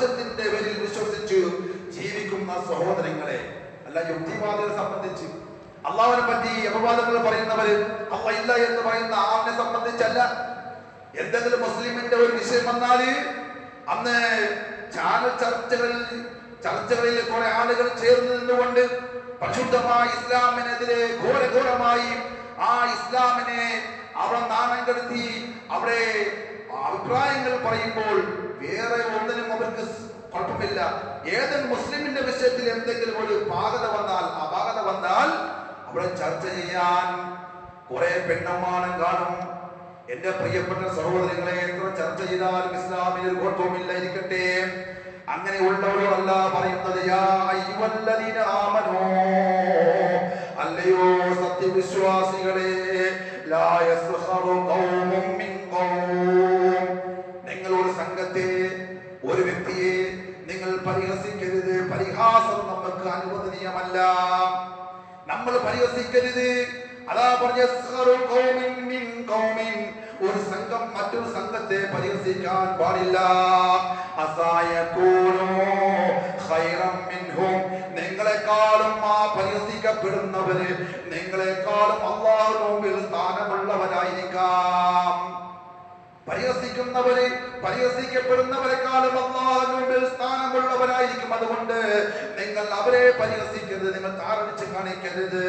ആദർശത്തിന്റെ പേരിൽ വിശ്വസിച്ച് ജീവിക്കുന്ന സഹോദരങ്ങളെ, അല്ല യുക്തിവാദികളെ സംബന്ധിച്ച് അള്ളാഹുവിനെ പറ്റി അപവാദങ്ങൾ പറയുന്നവര്, അള്ളാഹ് ഇല്ല എന്ന് പറയുന്ന ആളിനെ സംബന്ധിച്ചല്ല. എന്തെങ്കിലും മുസ്ലിമിന്റെ ഒരു വിഷയം വന്നാല് അന്ന് ചാനൽ ചർച്ചകളിൽ കുറെ ആളുകൾ ചേർന്ന് നിന്നുകൊണ്ട് പരിശുദ്ധമായ ഇസ്ലാമിനെതിരെ ഘോരഘോരമായി ആ ഇസ്ലാമിനെ അവിടെ നാണം കെടുത്തി അവിടെ അഭിപ്രായങ്ങൾ പറയുമ്പോൾ വേറെ ഒന്നിനും അവർക്ക് കുഴപ്പമില്ല. ഏതെങ്കിലും മുസ്ലിമിന്റെ വിഷയത്തിൽ എന്തെങ്കിലും ഒരു അപാകത വന്നാൽ അവിടെ ചർച്ച ചെയ്യാൻ കുറെ പെണ്ണമാനം കാണും. എന്റെ പ്രിയപ്പെട്ട സഹോദരങ്ങളെ, എത്ര ചർച്ച ചെയ്താലും ഇസ്ലാമിൽ ഒരു കുഴപ്പമില്ല ഇരിക്കട്ടെ. അങ്ങനെയുള്ളവരല്ല പറയുന്നത്, യാ അയ്യുഹല്ലദീന ആമനൂ, അല്ലയോ സത്യവിശ്വാസികളെ, ലാ യസ്ഖറു ഖൗമും മിൻ ഖൗം, നിങ്ങൾ ഒരു സംഘത്തെ ഒരു വ്യക്തിയെ നിങ്ങൾ പരിഹസിക്കരുത്. പരിഹാസം നമുക്ക് അനുവദനീയമല്ല. നമ്മൾ പരിഹസിക്കരുത്. അതാ പറഞ്ഞ ഒരു സംഘം മറ്റൊരു സംഘത്തെ പരിഹസിക്കാൻ പാടില്ല. നിങ്ങളെക്കാളും ആ പരിഹസിക്കപ്പെടുന്നവര് നിങ്ങളെക്കാളും അല്ലാഹുവിന്റെ മുമ്പിൽ സ്ഥാനമുള്ളവരായിരിക്കാം. പരിഹസിക്കപ്പെടുന്നവരെക്കാളും അല്ലാഹുവിന്റെ മുമ്പിൽ സ്ഥാനമുള്ളവരായിരിക്കും. അതുകൊണ്ട് നിങ്ങൾ അവരെ പരിഹസിക്കരുത്, നിങ്ങൾ താറടിച്ച് കാണിക്കരുത്.